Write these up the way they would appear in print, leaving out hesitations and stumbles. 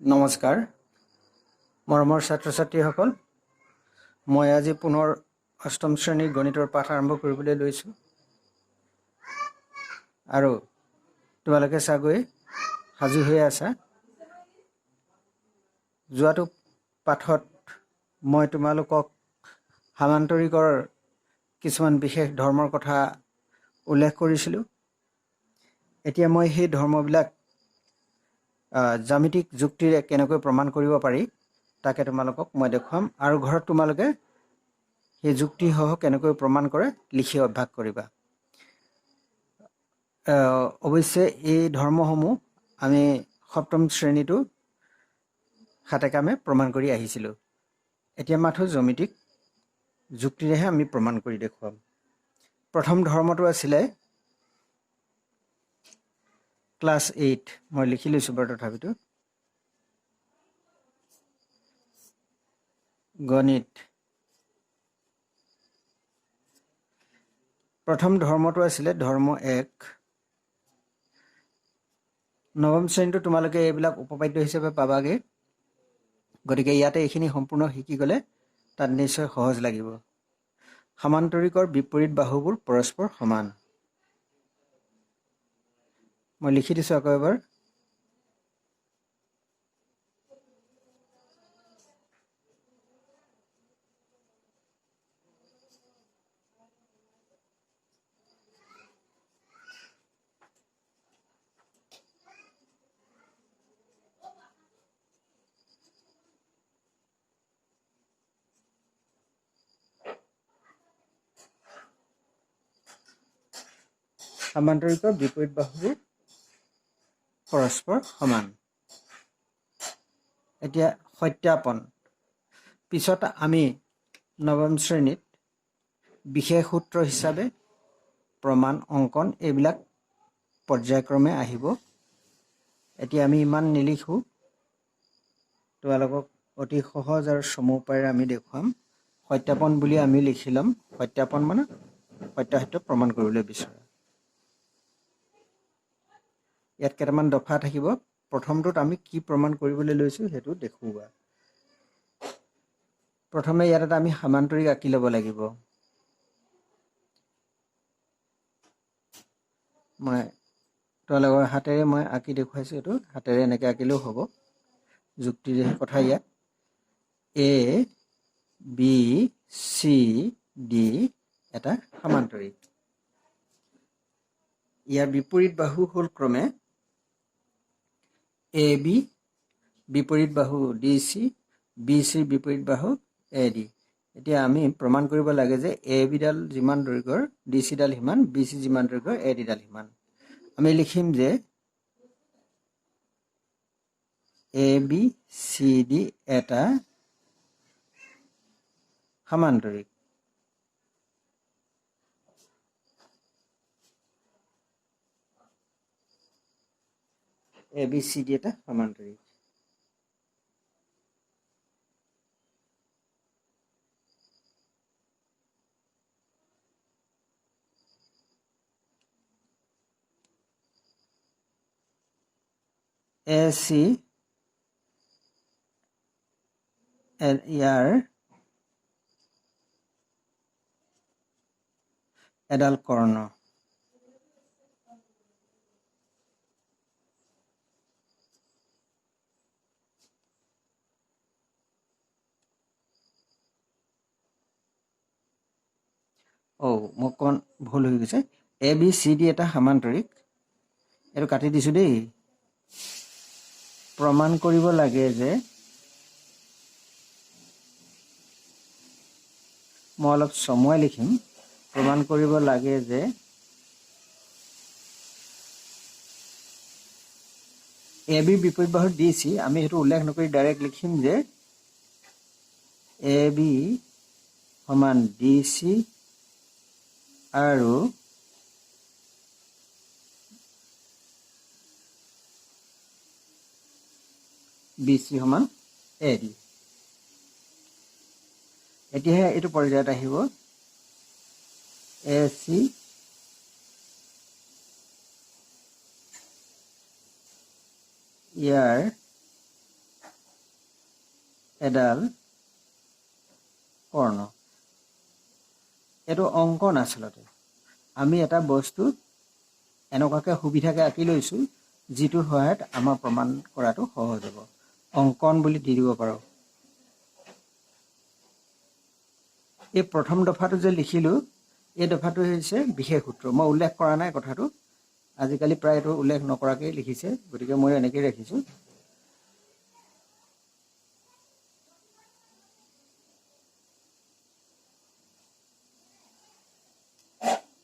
নমস্কাৰ মৰমৰ ছাত্ৰ ছাত্ৰীসকল মই আজি পুনৰ অষ্টম শ্ৰেণীৰ গণিতৰ পাঠ আৰম্ভ কৰিবলৈ লৈছোঁ আৰু তোমালোকে চাগৈ সাজু হৈ আছা যোৱাটো পাঠত মই তোমালোকক সামান্তৰিকৰ কিছুমান বিশেষ ধৰ্মৰ কথা উল্লেখ কৰিছিলোঁ এতিয়া মই সেই ধৰ্মবিলাক জ্যামিতিক যুক্তিৰে কেনেকৈ প্ৰমাণ কৰিব পাৰি তাকে তোমালোকক মই দেখুৱাম আৰু ঘৰত তোমালোকে সেই যুক্তিসহ কেনেকৈ প্ৰমাণ কৰে লিখি অভ্যাস কৰিবা অৱশ্যে এই ধৰ্মসমূহ আমি সপ্তম শ্ৰেণীটো হাতে কামে প্ৰমাণ কৰি আহিছিলোঁ এতিয়া মাথো জ্যামিতিক যুক্তিৰেহে আমি প্ৰমাণ কৰি দেখুৱাম প্ৰথম ধৰ্মটো আছিলে ক্লাছ 8 মই লিখি লৈছোঁ বাৰু তথাপিতো গণিত প্ৰথম ধৰ্মটো আছিলে ধৰ্ম 1 নৱম শ্ৰেণীটো তোমালোকে এইবিলাক উপপাদ্য হিচাপে পাবাগে গতিকে ইয়াতে এইখিনি সম্পূৰ্ণ শিকি গ'লে তাত নিশ্চয় সহজ লাগিব সমান্তৰিকৰ বিপৰীত বাহুবোৰ পৰস্পৰ সমান মই লিখি দিছোঁ আকৌ এবাৰ সমান্তৰিকৰ বিপৰীত বাহুবোৰ পৰস্পৰ সমান এতিয়া সত্যাপন পিছত আমি নৱম শ্ৰেণীত বিশেষ সূত্ৰ হিচাপে প্ৰমাণ অংকন এইবিলাক পৰ্যায়ক্ৰমে আহিব এতিয়া আমি ইমান নিলিখোঁ তোমালোকক অতি সহজ আৰু চমু উপায়েৰে আমি দেখুৱাম সত্যাপন বুলি আমি লিখি ল'ম সত্যাপন মানে সত্যাসত্য প্ৰমাণ কৰিবলৈ বিচৰা ইয়াত কেইটামান দফা থাকিব প্ৰথমটোত আমি কি প্ৰমাণ কৰিবলৈ লৈছোঁ সেইটো দেখুওৱা প্ৰথমে ইয়াত এটা আমি সমান্তৰিক আঁকি ল'ব লাগিব মই তোমালোকৰ হাতেৰে মই আঁকি দেখুৱাইছোঁ এইটো হাতেৰে এনেকৈ আঁকিলেও হ'ব যুক্তিৰে কথা ইয়াত এ বি চি ডি এটা সমান্তৰিক ইয়াৰ বিপৰীত বাহু হ'ল ক্ৰমে এ বি বিপৰীত বাহু ডি চি বি চিৰ বিপৰীত বাহু এ ডি এতিয়া আমি প্ৰমাণ কৰিব লাগে যে এ বিডাল যিমান দৈৰ্ঘ্যৰ ডি চিডাল সিমান বি চি যিমান দৈৰ্ঘ্যৰ এ ডিডাল সিমান আমি লিখিম যে এ বি চি ডি এটা সমান্তৰিক এ বি চি ডি এটা সমান্তৰিক এ চি ইয়াৰ এডাল কৰ্ণ মোৰ অকণমান ভুল হৈ গৈছে এ বি চি ডি এটা সমান্তৰিক এইটো কাটি দিছোঁ দেই প্ৰমাণ কৰিব লাগে যে মই অলপ চমুৱাই লিখিম প্ৰমাণ কৰিব লাগে যে এ বি বিপৰীত বাহু ডি চি আমি সেইটো উল্লেখ নকৰি ডাইৰেক্ট লিখিম যে এ বি সমান ডি চি আৰু বি চি সমান এ ডি এতিয়াহে এইটো পৰ্যায়ত আহিব এ চি ইয়াৰ এডাল কৰ্ণ। এইটো অংকন আচলতে আমি এটা বস্তু এনেকুৱাকৈ সুবিধাকৈ আঁকি লৈছোঁ যিটোৰ সহায়ত আমাৰ প্ৰমাণ কৰাটো সহজ হ'ব। অংকন বুলি দি দিব পাৰোঁ। এই প্ৰথম দফাটো যে লিখিলোঁ এই দফাটো হৈছে বিশেষ সূত্ৰ। মই উল্লেখ কৰা নাই কথাটো, আজিকালি প্ৰায় এইটো উল্লেখ নকৰাকৈ লিখিছে, গতিকে মই এনেকৈয়ে ৰাখিছোঁ।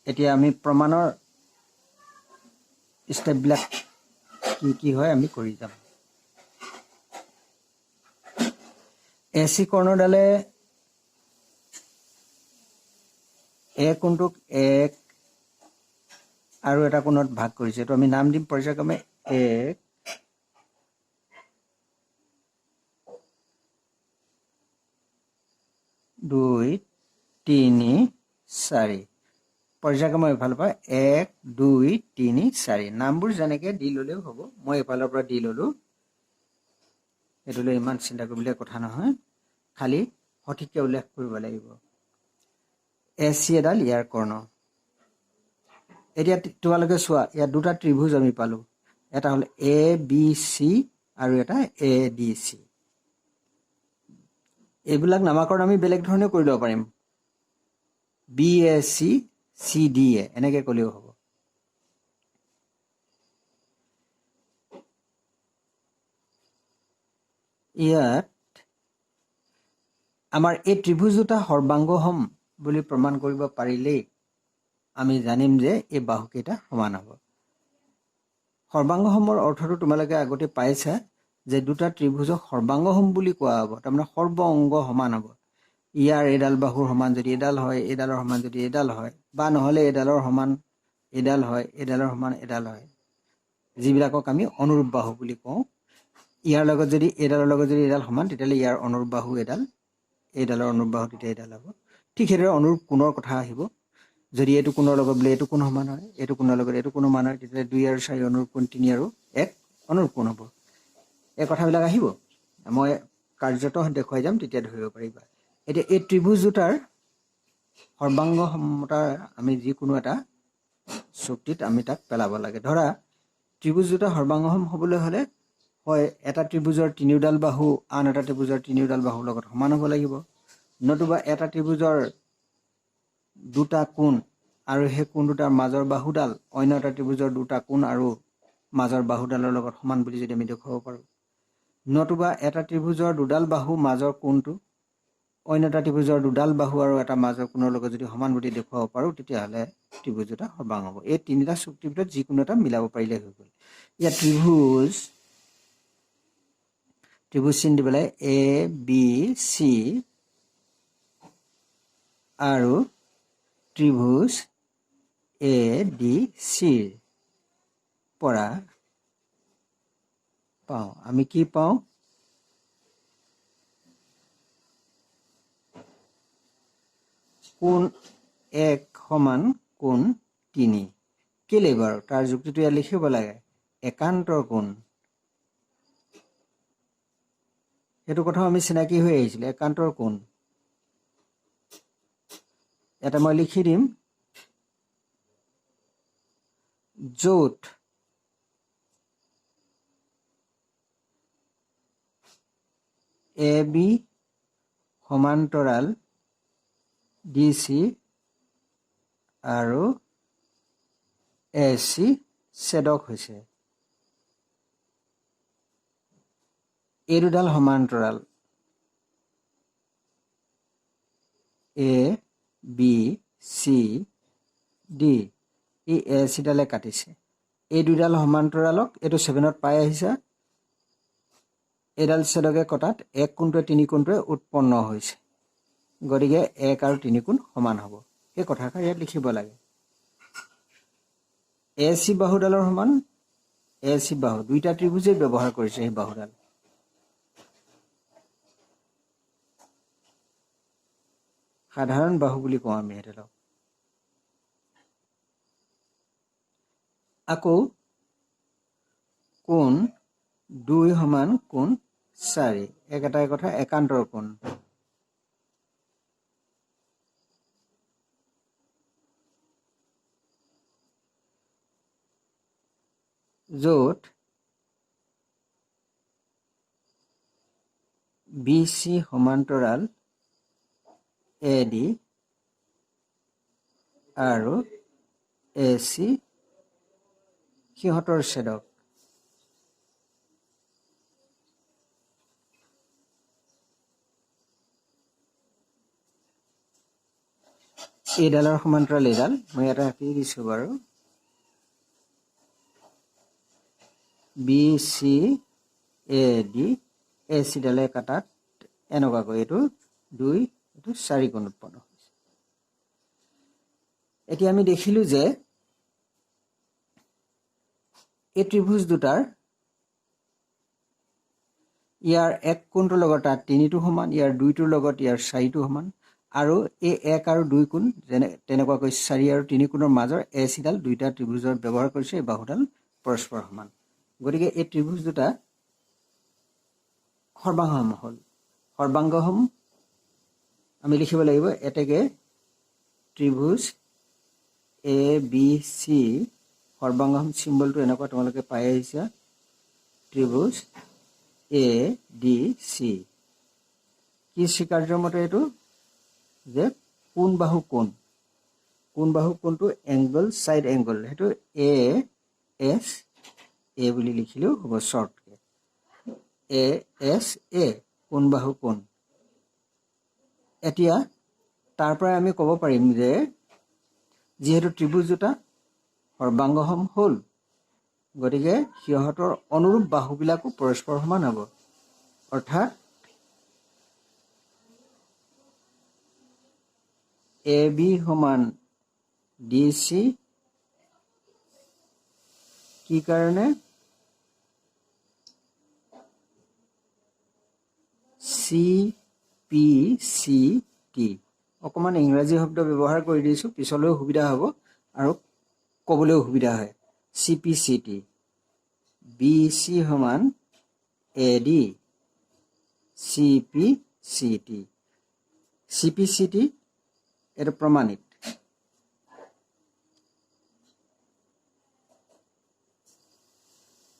এতিয়া আমি প্ৰমাণৰ ষ্টেপবিলাক কি হয় আমি কৰি যাম। AC কৰ্ণডালে কোণটোক 1 আৰু এটা কোণত ভাগ কৰিছে। এইটো আমি নাম দিম পৰ্যায়ক্ৰমে 1, 2, 3, 4 পৰ্যায়ক্ৰমে এইফালৰ পৰা 1, 2, 3, 4 নামবোৰ যেনেকৈ দি ল'লেও হ'ব। মই এইফালৰ পৰা দি ল'লোঁ। এইটোলৈ ইমান চিন্তা কৰিবলগীয়া কথা নহয়, খালি সঠিককৈ উল্লেখ কৰিব লাগিব। AC এডাল ইয়াৰ কৰ্ণ। এতিয়া তোমালোকে চোৱা, ইয়াত দুটা ত্ৰিভুজ আমি পালোঁ। এটা হ'ল ABC আৰু এটা ADC। এইবিলাক নামাকৰণ আমি বেলেগ ধৰণে কৰি ল'ব পাৰিম। BAC CDA এনেকৈ ক'লেও হ'ব। ইয়াত আমাৰ এই ত্ৰিভুজ দুটা সৰ্বাংগসম বুলি প্ৰমাণ কৰিব পাৰিলেই আমি জানিম যে এই বাহুকেইটা সমান হ'ব। সৰ্বাংগসমৰ অৰ্থটো তোমালোকে আগতে পাইছা যে দুটা ত্ৰিভুজক সৰ্বাংগসম বুলি কোৱা হ'ব, তাৰমানে সৰ্ব অংগ সমান হ'ব। ইয়াৰ এডাল বাহুৰ সমান যদি এডাল হয়, এডালৰ সমান যদি এডাল হয়, বা নহ'লে এডালৰ সমান এডাল হয়, এডালৰ সমান এডাল হয়, যিবিলাকক আমি অনুৰূপ বাহু বুলি কওঁ। ইয়াৰ লগত যদি এডালৰ লগত যদি এডাল সমান, তেতিয়াহ'লে ইয়াৰ অনুৰূপ বাহু এডাল, এইডালৰ অনুৰূপ বাহু তেতিয়া এডাল হ'ব। ঠিক সেইদৰে অনুৰূপ কোণৰ কথা আহিব। যদি এইটো কোণৰ লগত বোলে এইটো কোণ সমান হয়, এইটো কোণৰ লগত এইটো কোণ সমান হয়, তেতিয়াহ'লে 2 আৰু 4 অনুৰূপ কোণ, 3 আৰু 1 অনুৰূপ কোণ হ'ব। এই কথাবিলাক আহিব, মই কাৰ্যত দেখুৱাই যাম, তেতিয়া ধৰিব পাৰিবা। এতিয়া এই ত্ৰিভুজ দুটাৰ সৰ্বাংগসমতাৰ আমি যিকোনো এটা চুক্তিত আমি তাক পেলাব লাগে। ধৰা ত্ৰিভুজ দুটা সৰ্বাংগসম হ'বলৈ হ'লে হয় এটা ত্ৰিভুজৰ তিনিওডাল বাহু আন এটা ত্ৰিভুজৰ তিনিওডাল বাহুৰ লগত সমান হ'ব লাগিব, নতুবা এটা ত্ৰিভুজৰ দুটা কোণ আৰু সেই কোণ দুটাৰ মাজৰ বাহুডাল অন্য এটা ত্ৰিভুজৰ দুটা কোণ আৰু মাজৰ বাহুডালৰ লগত সমান বুলি যদি আমি দেখুৱাব পাৰোঁ, নতুবা এটা ত্ৰিভুজৰ দুডাল বাহু মাজৰ কোণটো অন্য এটা ত্ৰিভুজৰ দুডাল বাহু আৰু এটা মাজৰ কোণৰ লগত যদি সমান বুলি দেখুৱাব পাৰোঁ, তেতিয়াহ'লে ত্ৰিভুজ দুটা সৰ্বাংগ হ'ব। এই তিনিটা চুক্তিৰ ভিতৰত যিকোনো এটা মিলাব পাৰিলে হৈ গ'ল। ইয়াত ত্ৰিভুজ চিন দি পেলাই ABC আৰু ত্ৰিভুজ ADCৰ পৰা পাওঁ আমি কি পাওঁ? কোণ 1 সমান কোণ 3। কেলে বাৰু? তাৰ যুক্তিটো ইয়াত লিখিব লাগে। একান্তৰ কোণ, সেইটো কথাও আমি চিনাকি হৈ আহিছিলে। একান্তৰ কোণ এটা মই লিখি দিম, য'ত AB সমান্তৰাল DC আৰু AC ছেদক হৈছে। এই দুডাল সমান্তৰাল ABCD, এই ACডালে কাটিছে। এই দুডাল সমান্তৰালক এইটো 7ত পাই আহিছা। এইডাল ছেদকে কটাত 1 কোণটোৱে 3 কোণটোৱে উৎপন্ন হৈছে, গতিকে 1 আৰু 3 কোণ সমান হ'ব। সেই কথাষাৰ ইয়াত লিখিব লাগে। AC বাহুডালৰ সমান AC বাহু, দুইটা ত্ৰিভুজেই ব্যৱহাৰ কৰিছে সেই বাহুডাল। সাধাৰণ বাহু বুলি কওঁ আমি সেইডালক। আকৌ কোণ 2 সমান কোণ 4 একেটাই কথা একান্তৰ কোণ য'ত BC সমান্তৰাল AD আৰু AC সিহঁতৰ ছেদক এইডালৰ সমান্তৰাল এইডাল মই এটা আঁকি দিছোঁ বাৰু BC AD AC ডালে কাটাত এনেকুৱাকৈ এইটো 2 এইটো 4 কোণ উৎপন্ন হৈছে এতিয়া আমি দেখিলোঁ যে এই ত্ৰিভুজ দুটাৰ ইয়াৰ এক কোণটোৰ লগত তাত 3টো সমান ইয়াৰ 2টোৰ লগত ইয়াৰ 4টো সমান আৰু এই 1 আৰু 2 কোণ যেনে তেনেকুৱাকৈ 4 আৰু 3 কোণৰ মাজৰ AC ডাল দুইটা ত্ৰিভুজৰ ব্যৱহাৰ কৰিছে এই বাহুডাল পৰস্পৰ সমান গতিকে এই ত্ৰিভুজ দুটা সৰ্বাংগসম হ'ল সৰ্বাংগসম আমি লিখিব লাগিব এতেকে ত্ৰিভুজ ABC সৰ্বাংগসম সিম্বলটো এনেকুৱা তোমালোকে পাই আহিছা ত্ৰিভুজ ADC কি স্বীকাৰ্যৰ মতে এইটো যে কোণ বাহু কোণটো এংগল সাইড এংগল হেতু ASA বুলি লিখিলেও হ'ব শৰ্টকে ASA কোণ বাহু কোণ এতিয়া তাৰ পৰা আমি ক'ব পাৰিম যে যেহেতু ত্ৰিভুজ দুটা সৰ্বাংগসম হ'ল গতিকে সিহঁতৰ অনুৰূপ বাহুবিলাকো পৰস্পৰ সমান হ'ব অৰ্থাৎ AB সমান DC কি কাৰণে CPCT অকমান ইংৰাজী শব্দ ব্যৱহাৰ কৰি দিছো পিছলৈও সুবিধা হ'ব আৰু ক'বলৈও সুবিধা হয় CPCT BC সমান AD CPCT এটা প্ৰমাণিত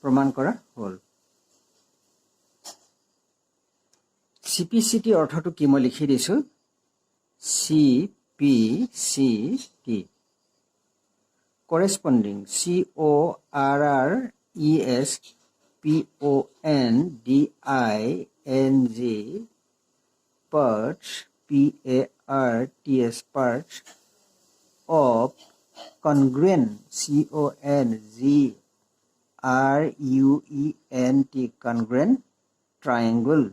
প্ৰমাণ কৰা হ'ল CPCT অৰ্থটো কি মই লিখি দিছো CPCT corresponding CORRESPONDING parts PARTS parts of congruent CONGRUENT congruent triangle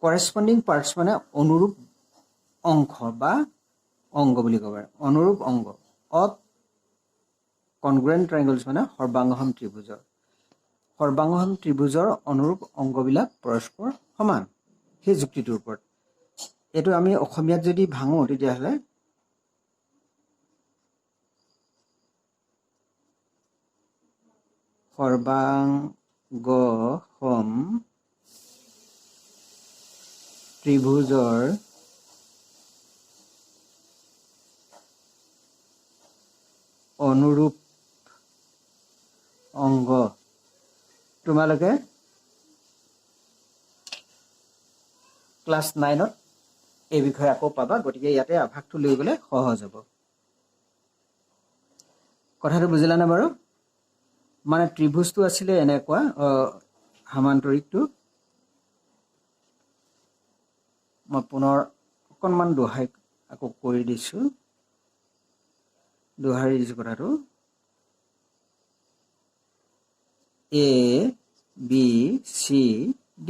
corresponding parts মানে অনুৰূপ অংশ বা অংগ বুলি ক'ব পাৰি অনুৰূপ অংগ of congruent triangles মানে সৰ্বাংগসম ত্ৰিভুজৰ অনুৰূপ অংগবিলাক পৰস্পৰ সমান সেই যুক্তিটোৰ ওপৰত এটো আমি অসমীয়াত যদি ভাঙো তেতিয়াহলে সৰ্বাংগসম ত্ৰিভুজৰ অনুৰূপ অংগ তোমালোকে ক্লাস 9ত এই বিষয়ে আকৌ পাবা গতিকে ইয়াতে আভাসটো লৈ গলে সহজ হ'ব কথাটো বুজিলা না বাৰু মানে ত্ৰিভুজটো আছিল এনেকুৱা সমান্তৰিকটো মই পুনৰ অকণমান দোহাই আকৌ কৰি দিছো দোহাৰি দিছো কথাটো A B C D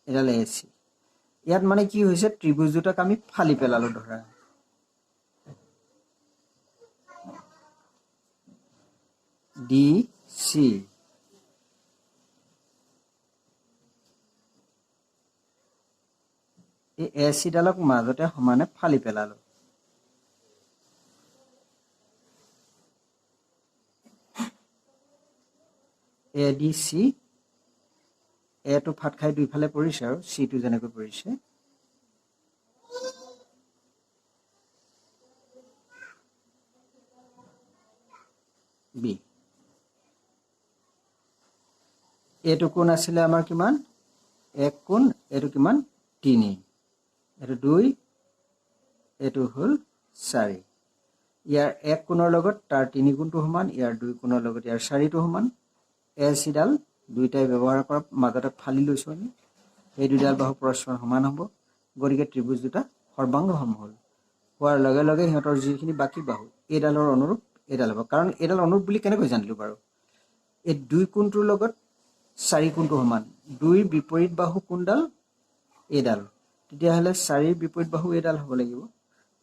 এডাল AC ইয়াত মানে কি হৈছে ত্ৰিভুজ দুটাক আমি ফালি পেলালো ধৰা DC এই AC ডালক মাজতে সমানে ফালি পেলালো ADC এটো ফাট খাই দুইফালে পৰিছে আৰু C টো যেনেকৈ পৰিছে B এটো কোণ আছিল আমাৰ কিমান 1 কোণ এটো কিমান 3 এটো 2 এটো হল 4 ইয়াৰ 1 কোণৰ লগত তাৰ 3 গুণটো সমান ইয়াৰ 2 কোণৰ লগত ইয়াৰ 4 টো সমান AC ডাল দুইটাই ব্যৱহাৰ কৰা মাজতে ফালি লৈছো আমি এই দুইডাল বাহু পৰস্পৰ সমান হ'ব গৰিকে ত্ৰিভুজ দুটা সৰ্বাংগ হল হোৱাৰ লগে লগে হিহঁতৰ যিখিনি বাকি বাহু এডালৰ অনুৰূপ এডাল হ'ব কাৰণ এডাল অনুৰূপ বুলি কেনেকৈ জানিলো বাৰু এই 2 কোণটোৰ লগত 4 কোণটো সমান 2 বিপৰীত বাহু কোণডাল এডাল তেতিয়া হলে 4 বিপৰীত বাহু এডাল হ'ব লাগিব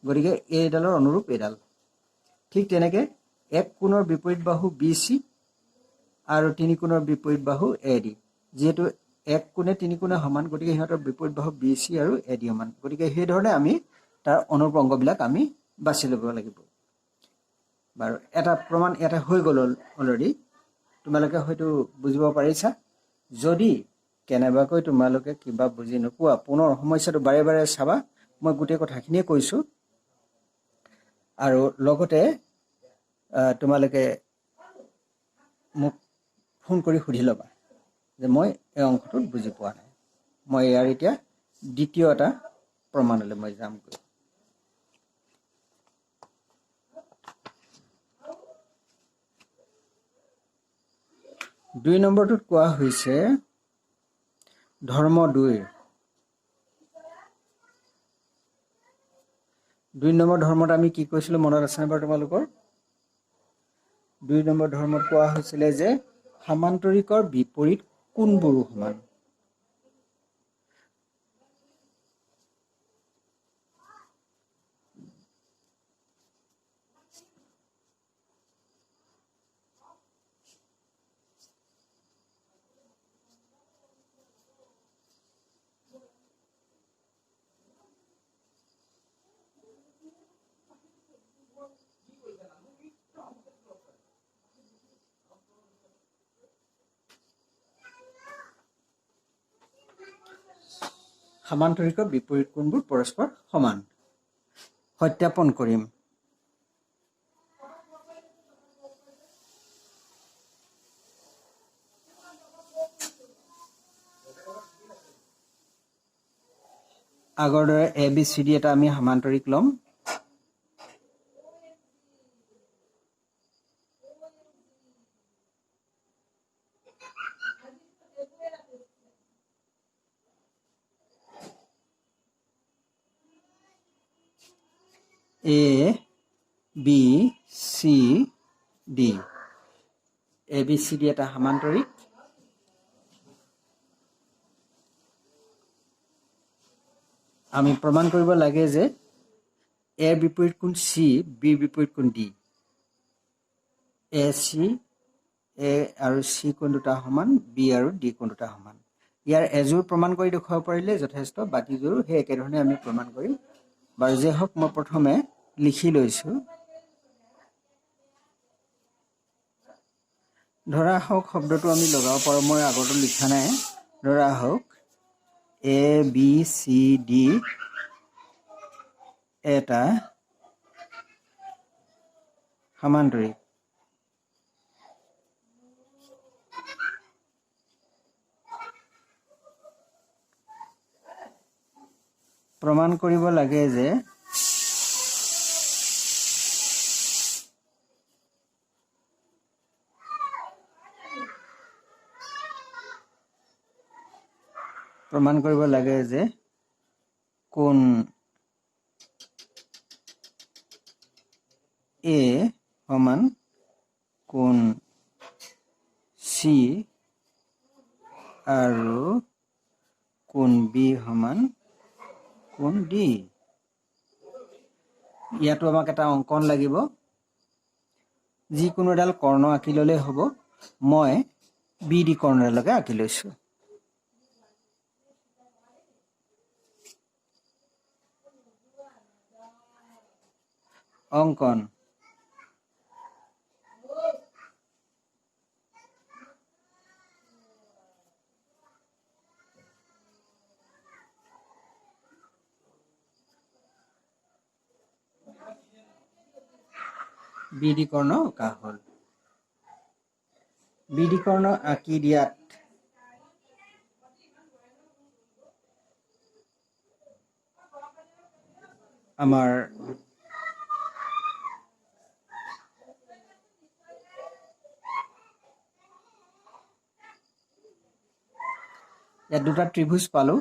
গৰিকে এডালৰ অনুৰূপ এডাল ঠিক তেনেকে এক কোণৰ বিপৰীত বাহু BC আৰু 3 কোণৰ বিপৰীত বাহু AD যেহেতু এক কোণে 3 কোণে সমান গতিকে হিহঁতৰ বিপৰীত বাহু BC আৰু AD সমান গতিকে সেই ধৰণে আমি তাৰ অনুৰূপ অংগবিলাক আমি বাছি ল'ব লাগিব বাৰু এটা প্ৰমাণ এটা হৈ গ'ল অলৰেডি তোমালোকে হয়তো বুজিব পাৰিছা যদি কেনেবাকৈ তোমালোকে কিবা বুজি নোপোৱা পুনৰ সমস্যাটো বাৰে বাৰে চাবা মই গোটেই কথাখিনিয়ে কৈছো আৰু লগতে তোমালোকে মোক ফোন কৰি সুধি ল'বা যে মই এই অংকটো বুজি পোৱা নাই মই ইয়াৰ এতিয়া দ্বিতীয় এটা প্ৰমাণলৈ মই যাম 2 নম্বৰটোত কোৱা হৈছে ধৰ্ম 2 নম্বৰ ধৰ্মত আমি কি কৈছিলো মনত আছে নে বাৰু তোমালোকৰ 2 নম্বৰ ধৰ্মত কোৱা হৈছিল যে সমান্তৰিকৰ বিপৰীত কোণবোৰ সমান সমান্তৰিকৰ বিপৰীত কোণবোৰ পৰস্পৰ সমান সত্যাপন কৰিম আগৰ দৰে ABCD এটা আমি সমান্তৰিক লম A B C D ABCD এটা সমান্তৰিক আমি প্ৰমাণ কৰিব লাগে যে A বিপৰীত কোণ C B বিপৰীত কোণ D AC A আৰু C কোণ দুটা সমান B আৰু D কোণ দুটা সমান ইয়াৰ এজোৰ প্ৰমাণ কৰি দেখুৱাব পাৰিলে যথেষ্ট বাকিজোৰ হে একে ধৰণে আমি প্ৰমাণ কৰিম বাৰু যে হক মই প্ৰথমে লিখি লৈছো ধৰা হওক শব্দটো আমি লগাব পাৰো মই আগৰটো লিখা নাই ধৰা হওক A B C D এটা সমান্তৰিক প্ৰমাণ কৰিব লাগে যে কোণ A সমান কোণ C আৰু কোণ B সমান কোণ D ইয়াতো আমাক এটা অঙ্কন লাগিব যিকোনো এডাল কৰ্ণ আঁকি ললে হ'ব মই BD কৰ্ণলৈকে আঁকি লৈছো অঙ্কন বিডি কৰ্ণ অঁকা হ'ল। বিডি কৰ্ণ আঁকি দিয়াত আমাৰ ইয়াত দুটা ত্ৰিভুজ পালো।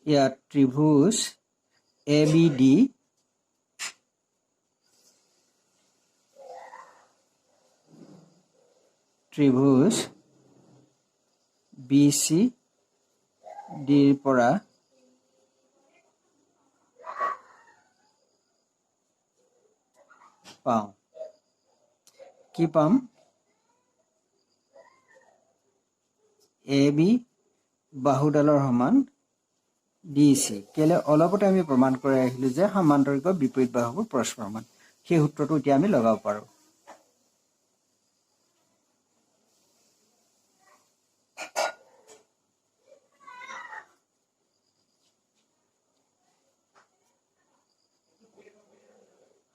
ইয়াত ত্ৰিভুজ ABD ত্ৰিভুজ BCD পৰা পাওঁ। কি পাম? AB বাহুডালৰ সমান DC। কেলে অলপতে আমি প্ৰমাণ কৰি আহিলো যে সমান্তৰিক বিপৰীত বাহুবোৰ পৰস্পৰ সমান। সেই সূত্ৰটো এতিয়া আমি লগাব পাৰো।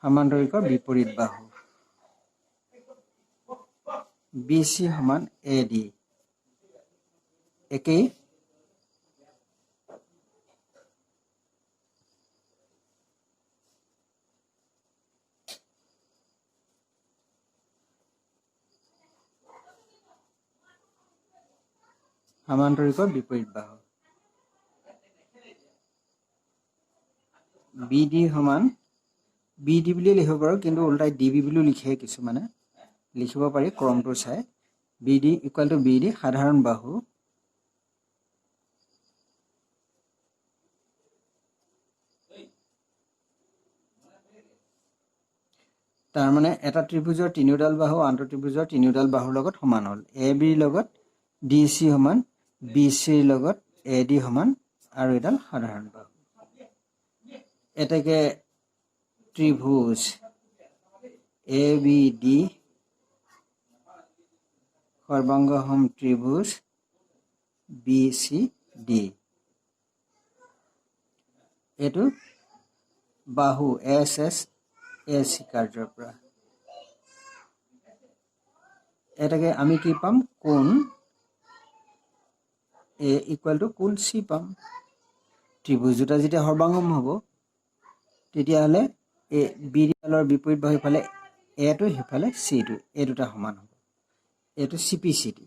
সমান্তৰিক বিপৰীত বাহু BC সমান AD একেই সমান্তৰিক বিপৰীত বাহু BD সমান BD বুলি লিখিব পাৰো, কিন্তু উল্টাই DB বুলিও লিখে কিছুমানে। লিখিব পাৰি ক্ৰমটো চাই। BD ইকুৱেল টু BD সাধাৰণ বাহু তাৰ মানে এটা ত্ৰিভুজৰ তিনিওডাল বাহু আনটো ত্ৰিভুজৰ তিনিওডাল বাহুৰ লগত সমান হ'ল। AB ৰ লগত DC সমান, BC ৰ লগত AD সমান আৰু এডাল সাধাৰণ বাহু। এটাকে ত্ৰিভুজ ABD সৰ্বাংগসম ত্ৰিভুজ BCD। এইটো বাহু SSAC কাৰ্যৰ পৰা। এটাকে আমি কি পাম? কোণ A ইকুৱেল টু কোণ C পাম। ত্ৰিভুজ দুটা যেতিয়া সৰ্বাংগম হ'ব তেতিয়াহ'লে বিডালৰ বিপৰীত বাহু ইফালে এটো সিফালে চিটো, এই দুটা সমান হ'ব। এইটো CPCT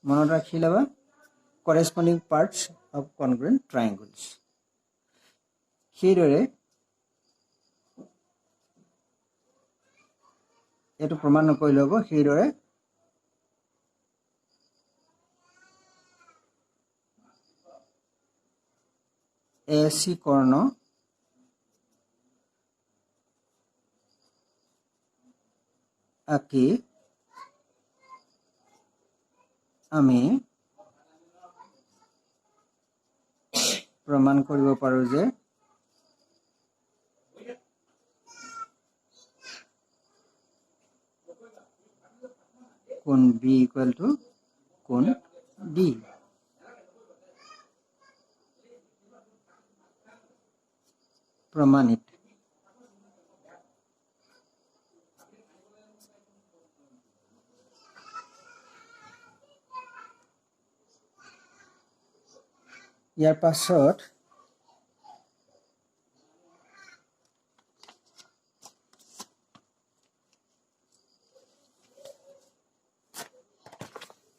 মনত ৰাখি ল'বা। কৰেছপণ্ডিং পাৰ্টছ অফ কনগ্ৰুৱেণ্ট ট্ৰাইংগলছ। সেইদৰে এইটো প্ৰমাণ নকৰিলে হ'ব। সেইদৰে AC কৰ্ণ আঁকি আমি প্ৰমাণ কৰিব পাৰো যে কোণ B ইকুৱেল টু কোণ D। প্ৰমাণিত। ইয়াৰ পাছত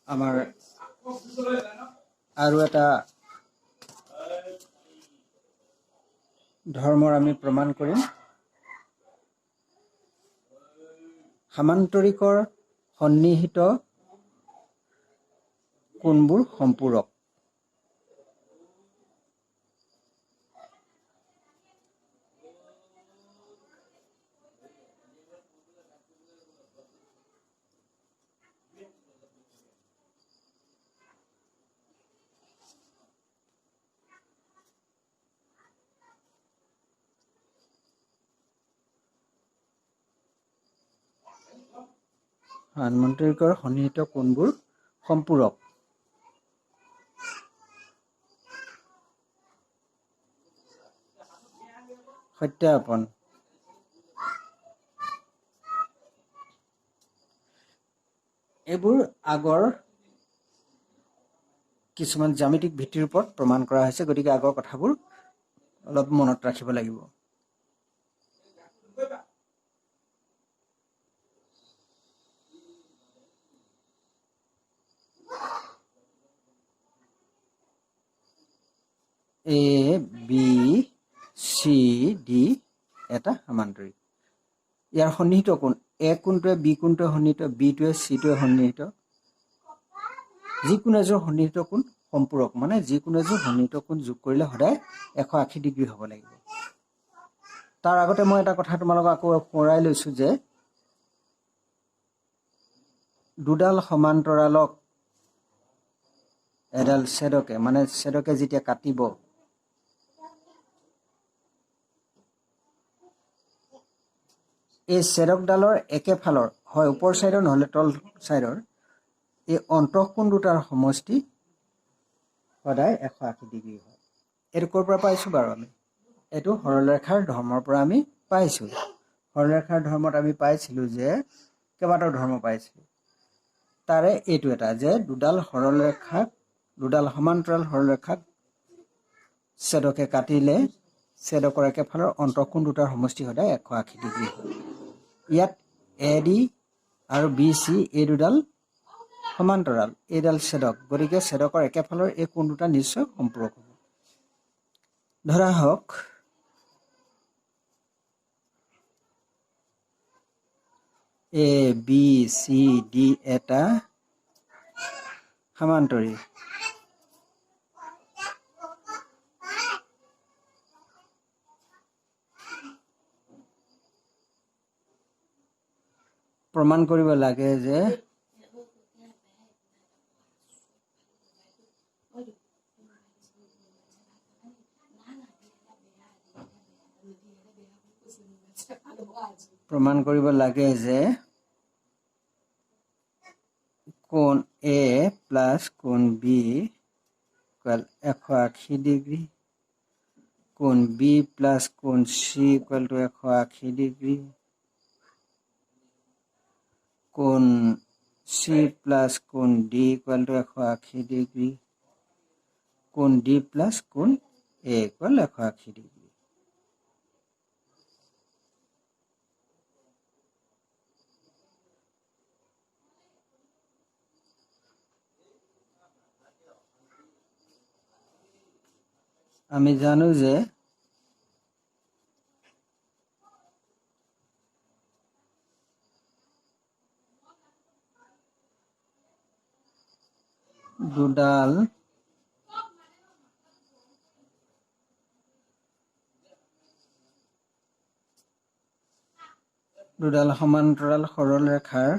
আমাৰ আৰু এটা ধৰ্মৰ আমি প্ৰমাণ কৰিম। সামান্তৰিকৰ সন্নিহিত কোণবোৰ সম্পূৰক। সামান্তৰিকৰ সন্নিহিত কোণবোৰ সম্পূৰক। সত্যাপন এইবোৰ আগৰ কিছুমান জ্যামিতিক ভিত্তিৰ ওপৰত প্ৰমাণ কৰা হৈছে গতিকে আগৰ কথাবোৰ অলপ মনত ৰাখিব লাগিব A B C D এটা সমান্তৰিক ইয়াৰ সন্নিহিত কোণ A কোণটোৱে B কোণটোৱে সন্নিহিত B টোৱে C টোৱে সন্নিহিত যিকোনো এজোৰ সন্নিহিত কোণ সম্পূৰক মানে যিকোনো এজোৰ সন্নিহিত কোণ যোগ কৰিলে সদায় 180 ডিগ্ৰী হ'ব লাগিব তাৰ আগতে মই এটা কথা তোমালোকক আকৌ সোঁৱৰাই লৈছো যে দুডাল সমান্তৰালক এডাল ছেদকে মানে ছেদকে যেতিয়া কাটিব এই ছেদকডালৰ একেফালৰ হয় ওপৰ সাইডৰ নহলে তল সাইডৰ এই অন্তঃকোণ দুটাৰ সমষ্টি সদায় 180 ডিগ্ৰী হয় এটো ক'ৰ পৰা পাইছো বাৰু আমি এটো সৰলৰেখাৰ ধৰ্মৰ পৰা আমি পাইছো সৰলৰেখাৰ ধৰ্মত আমি পাইছিলো যে কেইবাটাও ধৰ্ম পাইছিলো তাৰে এইটো এটা যে দুডাল সৰলৰেখা দুডাল সমান্তৰাল সৰলৰেখাক ছেদকে কাটিলে ছেদকৰ একেফালৰ অন্তঃকোণ দুটাৰ সমষ্টি সদায় 180 ডিগ্ৰী হয় ইয়াত AD আৰু BC এই দুডাল সমান্তৰাল এইডাল ছেদক গতিকে ছেদকৰ একেফালৰ এই কোণ দুটা নিশ্চয় সম্পূৰক হ'ব ধৰা হওক A B C D এটা সমান্তৰিক প্ৰমাণ কৰিব লাগে যে কোণ A প্লাস কোণ B ইকুয়াল 180 ডিগ্ৰী কোণ B প্লাস কোণ C ইকুয়াল টু 180 ডিগ্ৰী কোণ C প্লাস কোণ D ইকুয়াল টু 180 ডিগ্ৰী কোণ D প্লাস কোণ A ইকুয়াল 180 ডিগ্ৰী আমি জানো যে দুডাল সমান্তৰাল সৰল ৰেখাৰ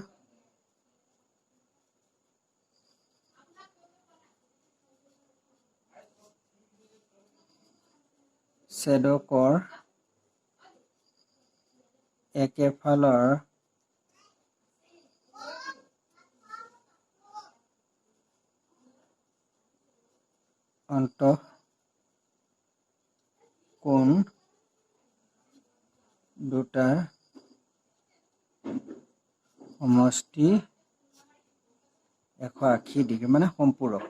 ছেদকৰ একেফালৰ অন্তঃকোণ দুটাৰ সমষ্টি 180 ডিগ্ৰী মানে সম্পূৰক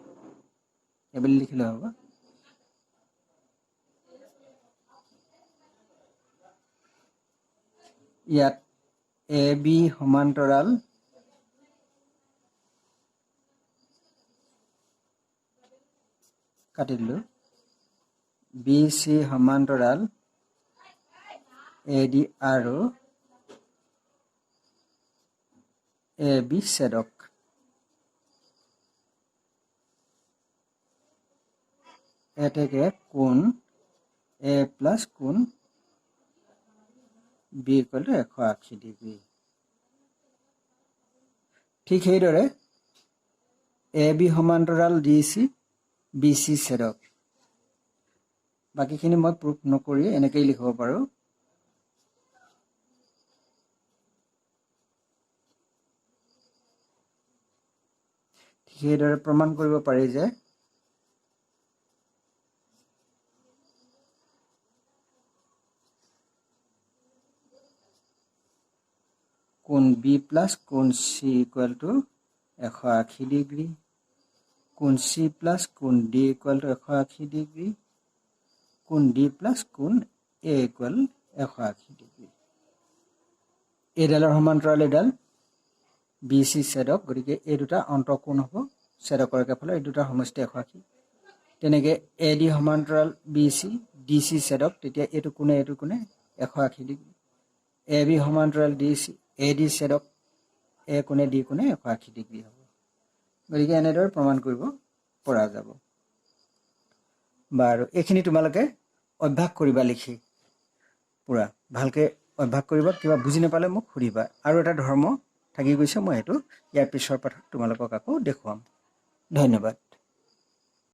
এইবুলি লিখিলে হ'ব ইয়াত AB সমান্তৰাল কাটি দিলো BC সমান্তৰাল AD আৰু AB ছেদক এতেকে কোণ A প্লাস কোণ B ইকুয়াল টু 180 ডিগ্ৰী ঠিক সেইদৰে AB সমান্তৰাল DC BC ছেদক বাকিখিনি মই প্ৰুফ নকৰি এনেকৈ লিখিব পাৰো ঠিক সেইদৰে প্ৰমাণ কৰিব পাৰি যে কোণ বি প্লাছ কোণ চি ইকুৱেল টু 180 ডিগ্ৰী, কোণ চি প্লাছ কোণ ডি ইকুৱেল টু 180 ডিগ্ৰী, কোণ ডি প্লাছ কোণ এ ইকুৱেল 180 ডিগ্ৰী। এইডালৰ সমান্তৰাল এইডাল বি চি ছেদক, গতিকে এই দুটা অন্তঃকোণ হ'ব, ছেদকৰ একেফালে এই দুটাৰ সমষ্টি 180। তেনেকৈ এ ডি সমান্তৰাল বি চি ডি চি ছেদক, তেতিয়া এইটো কোণে 180 ডিগ্ৰী। এ বি সমান্তৰাল ডি চি এ ডি ছেদক এ কোণে ডি কোণে 180 ডিগ্ৰী হ'ব। গতিকে এনেদৰে প্ৰমাণ কৰিব পৰা যাব। বাৰু এইখিনি তোমালোকে অভ্যাস কৰিবা, লিখি পুৰা ভালকৈ অভ্যাস কৰিবা। কিবা বুজি নাপালে মোক সুধিবা। আৰু এটা ধৰ্ম থাকি গৈছে, মই সেইটো ইয়াৰ পিছৰ পাঠত তোমালোকক আকৌ দেখুৱাম। ধন্যবাদ।